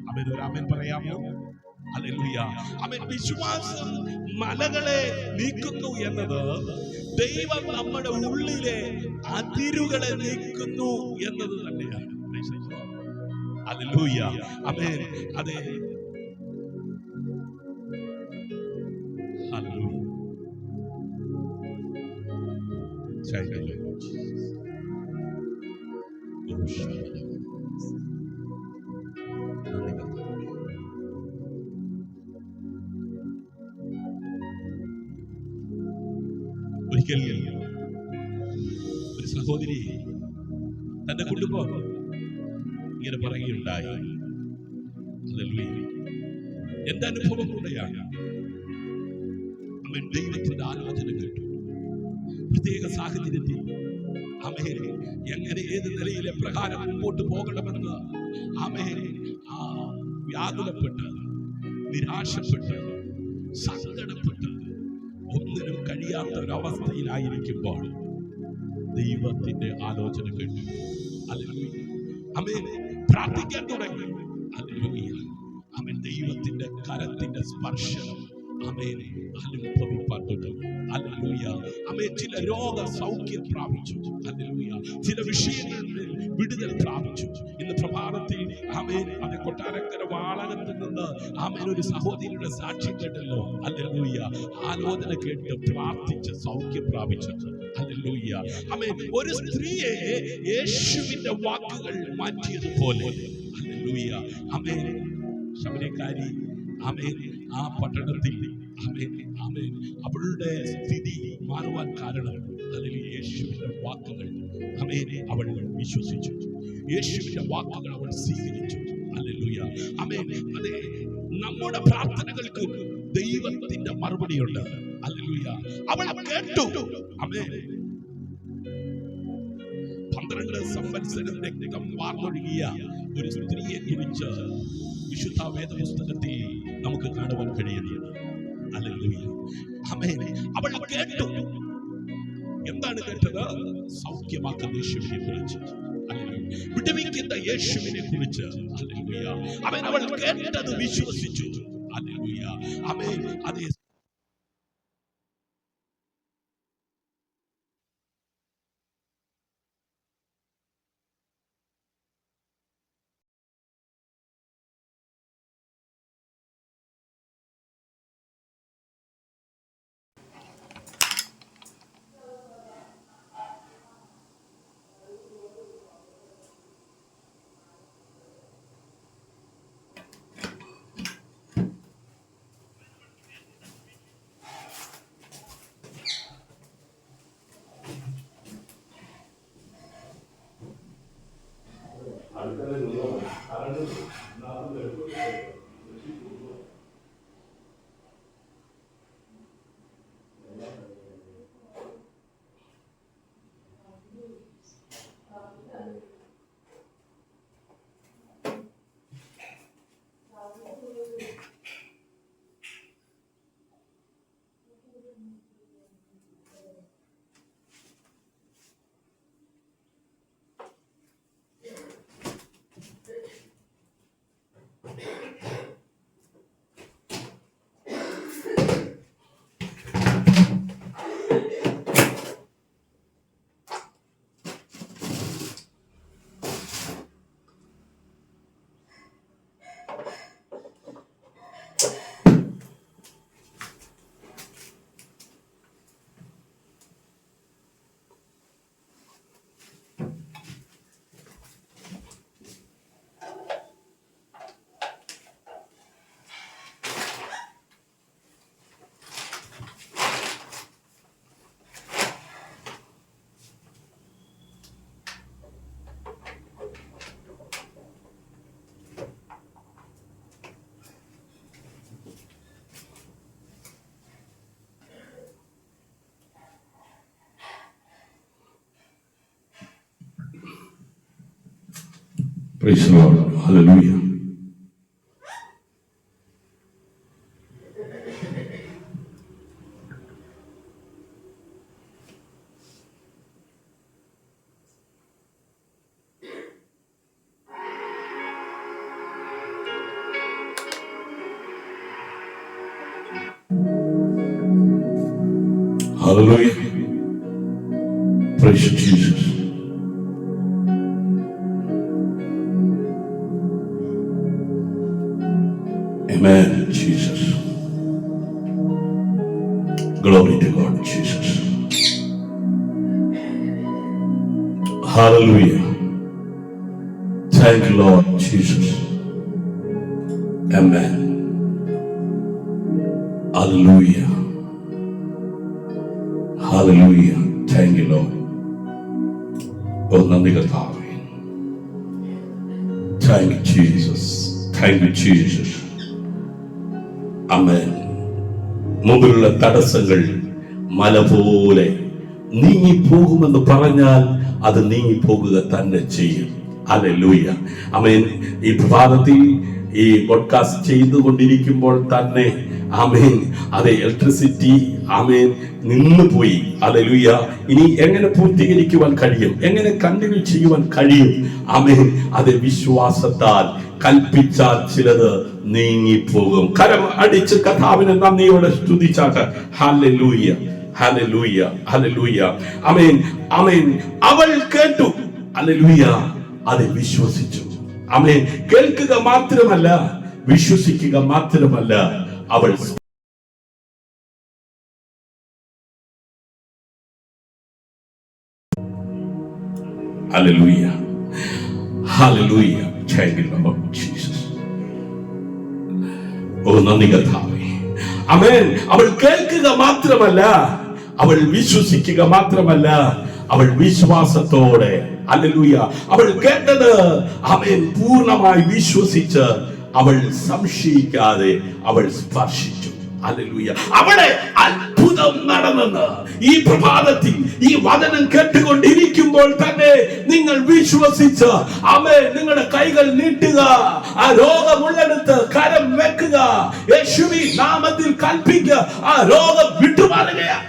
ആമേൻ. ഒരു ആമേൻ പറയാമോ? ഹല്ലേലൂയ. ആമേൻ. വിശ്വാസം മലകളെ നീക്കുന്നു എന്നത് ദൈവം നമ്മുടെ ഉള്ളിലെ അതിരുകളെ നീക്കുന്നു എന്നത് തന്നെയാണ്. ഹല്ലേലൂയ. ആമേൻ. അതെ. ഹല്ലേലൂയ. ഒരിക്കൽ ഒരു സഹോദരി തന്റെ കുടുംബം ഇങ്ങനെ പറയുകയുണ്ടായി. ഹല്ലേലൂയ. എന്റെ അനുഭവം കൂടെയാണ്. അവൻ ദൈവത്തിന്റെ ആലോചന കേട്ടു. പ്രത്യേക സാഹചര്യത്തിൽ ആമേൻ എങ്ങനെ ഏത് നിലയിലെ പ്രകാരം മുമ്പോട്ട് പോകണമെന്ന് ആമേൻ വ്യാകുലപ്പെട്ട്, നിരാശപ്പെട്ട്, സങ്കടപ്പെട്ട്, ഒന്നിനും കഴിയാത്ത ഒരവസ്ഥയിലായിരിക്കുമ്പോൾ ദൈവത്തിന്റെ ആലോചന കേട്ടു. ഹല്ലേലൂയ. ആമേൻ. പ്രാർത്ഥിക്കാൻ തുടങ്ങി. ഹല്ലേലൂയ. ആമേൻ. ദൈവത്തിന്റെ കരത്തിന്റെ സ്പർശനം ആമേൻ അനുഭവിപ്പാൻ തുടങ്ങി. ഹല്ലേലൂയ. ആമേൻ. ചില രോഗ സൗഖ്യം പ്രാപിച്ചു. ഹല്ലേലൂയ. ചില വിഷയങ്ങളിൽ വിടുതൽ പ്രാപിച്ചു. ഇന്ന് പ്രഭാതത്തിൽ ആമേൻ അത് കൊട്ടാരക്കര വാളകത്തിൽ നിന്ന് ആമേൻ ഒരു സഹോദരിയുടെ സാക്ഷ്യം കേട്ടല്ലോ. ഹല്ലേലൂയ. ആലോചന കേട്ട് പ്രാർത്ഥിച്ച് സൗഖ്യം പ്രാപിച്ചു. ഹല്ലേലൂയ. ആമേൻ. ഒരു സ്ത്രീയെ യേശുവിന്റെ വാക്കുകൾ മാറ്റിയതുപോലെ. ഹല്ലേലൂയ. ആമേൻ. ശമര്യക്കാരി ആമേൻ ആ പട്ടണത്തിൽ ആമേൻ ആമേൻ അവളുടെ സ്ഥിതി മാറുവാൻ കാരണം ഹല്ലേലൂയ യേശുവിന്റെ വാക്കുകൾ ആമേൻ അവൾ വിശ്വസിച്ചു. യേശുവിന്റെ വാക്കുകൾ അവൾ സ്വീകരിച്ചു. ഹല്ലേലൂയ. ആമേൻ. അതെ, നമ്മുടെ പ്രാർത്ഥനകൾക്ക് ദൈവത്തിന്റെ മറുപടിയുണ്ട്. ഹല്ലേലൂയ. അവൾ കേട്ടു. ആമേൻ. 12 സംവത്സരം രക്തം വാർന്നൊഴുകിയ ഒരു സ്ത്രീയെ കുറിച്ച് വിശുദ്ധ വേദപുസ്തകത്തിൽ നമുക്ക് കാണുവാൻ കഴിയുന്നത്. ഹല്ലേലൂയ. ആമേൻ. അവൾ കേട്ടു. എന്താണ് കേട്ടത്? സൗഖ്യമാക്കുന്ന യേശുവിനെ കുറിച്ച്. ഹല്ലേലൂയ. വിടുവിക്കുന്ന യേശുവിനെ കുറിച്ച്. ഹല്ലേലൂയ. ആമേൻ. അവൾ കേട്ടത് വിശ്വസിച്ചു. ഹല്ലേലൂയ. ആമേൻ. അതേ Praise the Lord. Hallelujah. Hallelujah. Praise Jesus. Amen, Jesus. Glory to God, Jesus. Hallelujah. Thank you, Lord Jesus. Amen. Hallelujah. Hallelujah. Thank you, Lord. Oh, നന്ദി കർത്താവേ. Thank you, Jesus. Thank you, Jesus. Amen. മുമ്പിലുള്ള തടസ്സങ്ങൾ മല പോലെ നീങ്ങിപ്പോകുമെന്ന് പറഞ്ഞാൽ അത് നീങ്ങിപ്പോകുക തന്നെ ചെയ്യും. ഹല്ലേലൂയ. ആമേൻ. ഈ പ്രഭാതത്തിൽ ഈ പോഡ്കാസ്റ്റ് ചെയ്തുകൊണ്ടിരിക്കുമ്പോൾ തന്നെ ആമേൻ അതെ ഇലക്ട്രിസിറ്റി ആമേൻ നിന്ന് പോയി. ഹല്ലേലൂയ. ഇനി എങ്ങനെ പൂർത്തീകരിക്കുവാൻ കഴിയും, എങ്ങനെ കണ്ടിന്യൂ ചെയ്യുവാൻ കഴിയും? ആമേൻ അതെ വിശ്വാസത്താൽ കൽപ്പിച്ചാൽ ചിലത് നീങ്ങിപ്പോകും. കരം അടിച്ച് കർത്താവിനെ നന്ദിയോടെ സ്തുതിച്ചാട്ടെ. ഹല്ലേലൂയ, ഹല്ലേലൂയ, ഹല്ലേലൂയ. ആമേൻ, ആമേൻ. അവൾ കേട്ടു, ഹല്ലേലൂയ, അത് വിശ്വസിച്ചു. ആമേൻ. കേൾക്കുക മാത്രമല്ല, വിശ്വസിക്കുക മാത്രമല്ല, അവൾ hallelujah, hallelujah. Thank you, Lord Jesus. ഓ നന്ദി കർത്താവേ. ആമേൻ. അവൾ കേൾക്കുക മാത്രമല്ല, അവൾ വിശ്വസിക്കുക മാത്രമല്ല, അവൾ വിശ്വാസത്തോടെ ഹല്ലേലൂയ അവൾ കേട്ടത് ആമേൻ പൂർണ്ണമായി വിശ്വസിച്ച് അവൾ സംശയിക്കാതെ അവൾ സ്പർശിച്ചു. ഹല്ലേലൂയ. അവിടെ അത്ഭുതം നടന്നെന്ന് ഈ പ്രഭാതത്തിൽ ഈ വചനം കേട്ടുകൊണ്ടിരിക്കുമ്പോൾ തന്നെ നിങ്ങൾ വിശ്വസിച്ച് ആമേൻ നിങ്ങളുടെ കൈകൾ നീട്ടുക, ആ രോഗമുള്ളിടത്ത് കരം വെക്കുക, യേശുവിൻ നാമത്തിൽ കൽപ്പിക്കുക, ആ രോഗം വിട്ടുമാറുകയാണ്.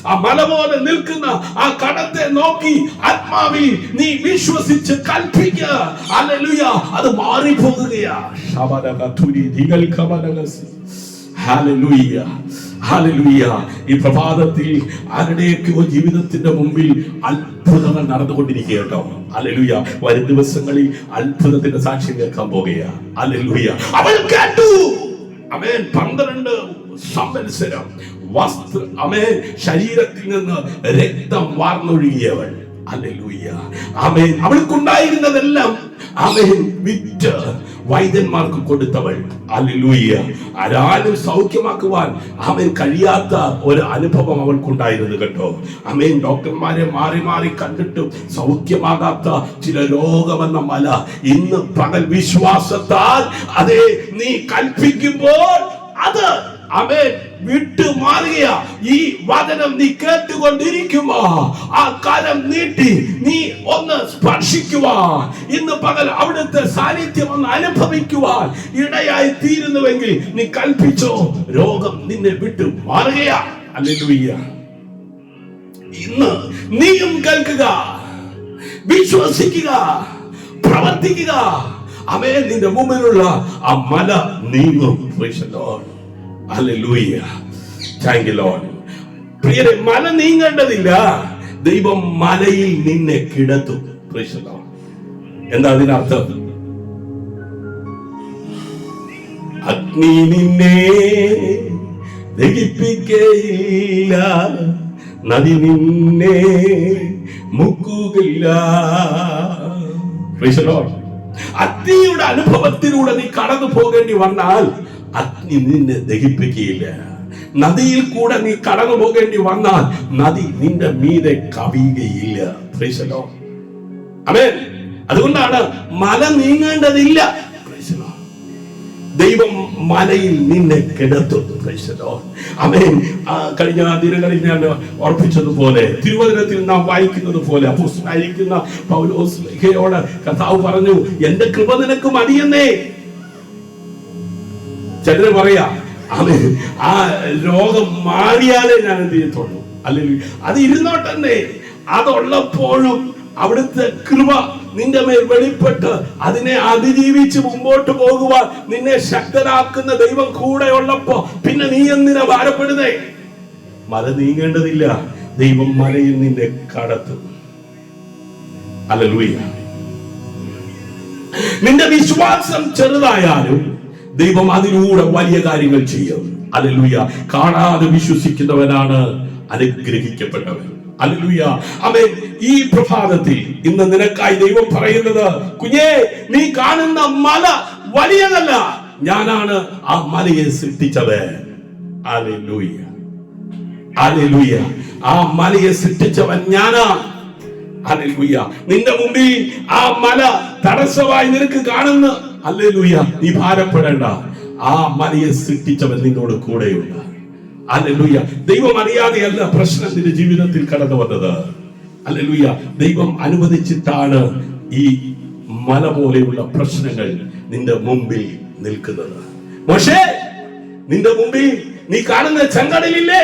ആ മല പോലെ നിൽക്കുന്ന ആ കടത്തെ നോക്കി ആത്മാവിൽ നീ വിശ്വസിച്ച് കൽപ്പിക്കുക. ഹല്ലേലൂയ, അത് മാറിപ്പോകുകയാ. Hallelujah, hallelujah. ഈ പ്രഭാതത്തിൽ ആരുടെയൊക്കെയോ ജീവിതത്തിന്റെ മുമ്പിൽ അത്ഭുതങ്ങൾ നടന്നുകൊണ്ടിരിക്കുക കേട്ടോ. ഹല്ലേലൂയ. വരും ദിവസങ്ങളിൽ അത്ഭുതത്തിന്റെ സാക്ഷ്യം കേൾക്കാൻ പോകുകയാ. ഹല്ലേലൂയ. അവൾ കേട്ടു. ആമേൻ. 12 സംവത്സരം ആമേൻ ശരീരത്തിൽ നിന്ന് രക്തം വാർന്നൊഴുകിയവൾ. ഹല്ലേലൂയ. ആമേൻ. അവൾക്കുണ്ടായിരുന്നതെല്ലാം ആമേൻ വിറ്റ് വൈദ്യന്മാർക്ക് കൊടുത്തവൾ. ഹല്ലേലൂയ. ആരാലും സൗഖ്യമാക്കുവാൻ ആമേൻ കഴിയാത്ത ഒരു അനുഭവം അവൾക്കുണ്ടായിരുന്നു കേട്ടോ. ആമേൻ. ഡോക്ടർമാരെ മാറി മാറി കണ്ടിട്ടും സൗഖ്യമാകാത്ത ചില രോഗമെന്ന മല ഇന്ന് പകൽ വിശ്വാസത്താൽ അതേ നീ കൽപ്പിക്കുമ്പോൾ അത് ആമേൻ വിട്ടു മാറുകയാ. ഈ വചനം നീ കേട്ടുകൊണ്ടിരിക്കുമോ ആ കരം നീട്ടി നീ ഒന്ന് സ്പർശിക്കുവാൻ, ഇന്ന് പകൽ അവിടുത്തെ സാന്നിധ്യം ഒന്ന് അനുഭവിക്കുവാൻ ഇടയായി തീരുന്നുവെങ്കിൽ നീ കൽപ്പിച്ചോ, രോഗം നിന്നെ വിട്ടു മാറുകയാ. ഹല്ലേലൂയ. ഇന്ന് നീയും കേൾക്കുക, വിശ്വസിക്കുക, പ്രവർത്തിക്കുക. ആമേൻ. നിന്റെ മുമ്പിലുള്ള ആ മല നീങ്ങും. Price the Lord. Hallelujah. Thank you Lord. പ്രിയരെ, മല നീങ്ങേണ്ടതില്ല, ദൈവം മലയിൽ നിന്നെ കിടത്തും. Praise the Lord. എന്താ അതിനർത്ഥം? അഗ്നി നിന്നെ ദഹിപ്പിക്കയില്ല, നദി നിന്നെ മുക്കുകയില്ല. Price the Lord. അഗ്നിയുടെ അനുഭവത്തിലൂടെ നീ കടന്നു പോകേണ്ടി വന്നാൽ അഗ്നി നിന്നെ ദഹിപ്പിക്കുകയില്ല. നദിയിൽ കൂടെ നീ കടന്നു പോകേണ്ടി വന്നാൽ നദി നിന്റെ മീതെ കവിയുകയില്ല. Praise the Lord. ആമേൻ. അതുകൊണ്ടാണ് മല നീങ്ങേണ്ടതില്ല. Praise the Lord. ദൈവം മലയിൽ നിന്നെ കിടത്തും. Praise the Lord. ആമേൻ. കഴിഞ്ഞ ദിനങ്ങളിൽ ഞാൻ ഓർപ്പിച്ചതുപോലെ തിരുവചനത്തിൽ നാം വായിക്കുന്നത് പോലെ അപ്പോസ്തലനായിരിക്കുന്ന പൗലോസ് കർത്താവ് പറഞ്ഞു, എന്റെ കൃപ നിനക്ക് മതിയെന്നേ. ചിലര് പറയാ ആമേൻ, ആ രോഗം മാറിയാലേ ഞാൻ എന്ത് ചെയ്യത്തുള്ളൂ. അല്ലെങ്കിൽ അത് ഇരുന്നോട്ടെ, അതുള്ളപ്പോഴും അവിടുത്തെ കൃപ നിന്റെ മേൽ വെളിപ്പെട്ട് അതിനെ അതിജീവിച്ച് മുമ്പോട്ട് പോകുവാൻ നിന്നെ ശക്തനാക്കുന്ന ദൈവം കൂടെ ഉള്ളപ്പോ പിന്നെ നീ എന്തിനാ ഭാരപ്പെടുന്നേ? മല നീങ്ങേണ്ടതില്ല, ദൈവം മലയിൽ നിന്നെ കടത്തും. ഹല്ലേലൂയ. നിന്റെ വിശ്വാസം ചെറുതായാലും ദൈവം അതിലൂടെ വലിയ കാര്യങ്ങൾ ചെയ്യും. ഹല്ലേലൂയ. കാണാതെ വിശ്വസിക്കുന്നവനാണ് അനുഗ്രഹിക്കപ്പെട്ടവൻ. ഹല്ലേലൂയ. ആമേൻ. ഈ പ്രഭാതത്തിൽ ഇന്ന് നിനക്കായി ദൈവം പറയുന്നത്, കുഞ്ഞേ, നീ കാണുന്ന മല വലിയതല്ല, ഞാനാണ് ആ മലയെ സൃഷ്ടിച്ചത്. ഹല്ലേലൂയ. ഹല്ലേലൂയ. ആ മലയെ സൃഷ്ടിച്ചവൻ ഞാനാണ്. ഹല്ലേലൂയ. നിന്റെ മുമ്പിൽ ആ മല തടസ്സമായി നിനക്ക് കാണുന്നു. ഹല്ലേലൂയ. നീ ഭാരപ്പെടേണ്ട, ആ മലയെ സൃഷ്ടിച്ചവൻ നിന്നോട് കൂടെയുണ്ട്. ഹല്ലേലൂയ. ദൈവം അറിയാതെയല്ല പ്രശ്നം നിന്റെ ജീവിതത്തിൽ കടന്നു വന്നത്. ഹല്ലേലൂയ. ദൈവം അനുവദിച്ചിട്ടാണ് ഈ മല പോലെയുള്ള പ്രശ്നങ്ങൾ നിന്റെ മുമ്പിൽ നിൽക്കുന്നത്. മോശേ, നിന്റെ മുമ്പിൽ നീ കാണുന്ന ചെങ്കടലില്ലേ?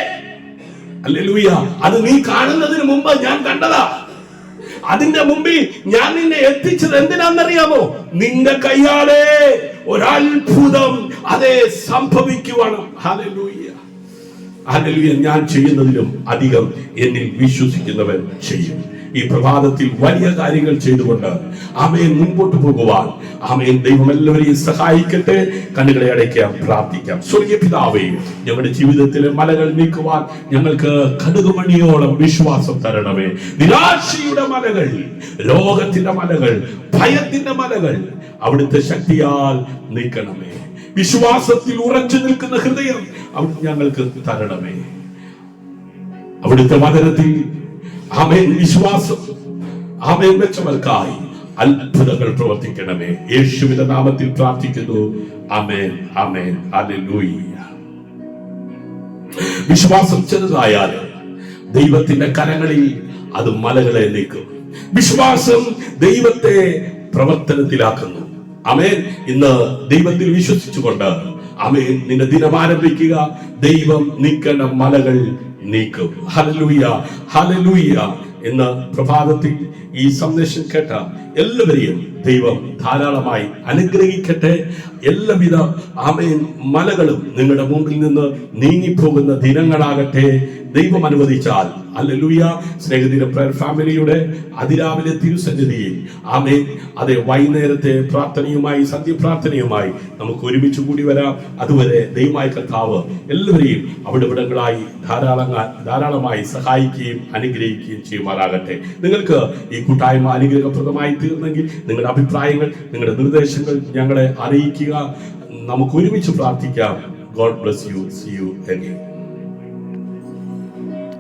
ഹല്ലേലൂയ. അത് നീ കാണുന്നതിന് മുമ്പ് ഞാൻ കണ്ടതാ. അതിന്റെ മുമ്പിൽ ഞാൻ നിന്നെ എത്തിച്ചത് എന്തിനാണെന്നറിയാമോ? നിന്റെ കയ്യാലെ ഒരത്ഭുതം അതേ സംഭവിക്കുവാണ്. ഹല്ലേലൂയ. ഹല്ലേലൂയ. ഞാൻ ചെയ്യുന്നതിലും അധികം എന്നിൽ വിശ്വസിക്കുന്നവൻ ചെയ്യും. ഈ പ്രഭാതത്തിൽ വലിയ കാര്യങ്ങൾ ചെയ്തുകൊണ്ട് ആമേൻ മുമ്പോട്ട് പോകുവാൻ ആമേൻ ദൈവം എല്ലാവരെയും സഹായിക്കട്ടെ. കണ്ണുകളെ അടയ്ക്കാം, പ്രാർത്ഥിക്കാം. സ്വർഗീയ പിതാവേ, ഞങ്ങളുടെ ജീവിതത്തിലെ മലകൾ നീക്കുവാൻ ഞങ്ങൾക്ക് കടുകുമണിയോളം വിശ്വാസം തരണമേ. നിരാശയുടെ മലകൾ, രോഗത്തിന്റെ മലകൾ, ഭയത്തിന്റെ മലകൾ അവിടുത്തെ ശക്തിയാൽ നീക്കണമേ. വിശ്വാസത്തിൽ ഉറച്ചു നിൽക്കുന്ന ഹൃദയം അവിടുന്ന് ഞങ്ങൾക്ക് തരണമേ. അവിടുത്തെ വചനത്തിൽ ആമേൻ വിശ്വാസം ആമേൻ വെച്ചവർക്കായി അത്ഭുതങ്ങൾ പ്രവർത്തിക്കണമേ. യേശുവിന്റെ നാമത്തിൽ പ്രാർത്ഥിക്കുന്നു. ആമേൻ, ആമേൻ, ഹല്ലേലൂയ. വിശ്വാസം ചെറുതായാൽ ദൈവത്തിന്റെ കരങ്ങളിൽ അത് മലകളെ നീക്കും. വിശ്വാസം ദൈവത്തെ പ്രവർത്തനത്തിലാക്കുന്നു. ആമേൻ. ഇന്ന് ദൈവത്തിൽ വിശ്വസിച്ചുകൊണ്ട് ആമേൻ. നിന്റെ ദിനം ആരംഭിക്കുക. ദൈവം നീക്കേണ്ട മലകൾ നീക്കും. Hallelujah, hallelujah. ഇന്ന് പ്രഭാതത്തിൽ ഈ സന്ദേശം കേട്ട എല്ലാവരെയും ദൈവം ധാരാളമായി അനുഗ്രഹിക്കട്ടെ. എല്ലാവിധ ആമേൻ മലകളും നിങ്ങളുടെ മുമ്പിൽ നിന്ന് നീങ്ങിപ്പോകുന്ന ദിനങ്ങളാകട്ടെ ദൈവം അനുവദിച്ചാൽ. ഹല്ലേലൂയ. സ്നേഹതീര പ്രയർ ഫാമിലിയുടെ അതിരാവിലെ തിരുസന്നിധിയിൽ ആമേൻ അതെ വൈകുന്നേരത്തെ പ്രാർത്ഥനയുമായി സന്ധ്യപ്രാർത്ഥനയുമായി നമുക്ക് ഒരുമിച്ച് കൂടി വരാം. അതുവരെ ദൈവമായ കർത്താവ് എല്ലാവരെയും അവിടെ ഇവിടങ്ങളായി ധാരാളമായി സഹായിക്കുകയും അനുഗ്രഹിക്കുകയും ചെയ്യുമാറാകട്ടെ. നിങ്ങൾക്ക് ഈ കൂട്ടായ്മ അനുഗ്രഹപ്രദമായി തീർന്നെങ്കിൽ നിങ്ങളുടെ അഭിപ്രായങ്ങൾ, നിങ്ങളുടെ നിർദ്ദേശങ്ങൾ ഞങ്ങളെ അറിയിക്കുക. നമുക്ക് ഒരുമിച്ച് പ്രാർത്ഥിക്കാം. God bless you. See you again.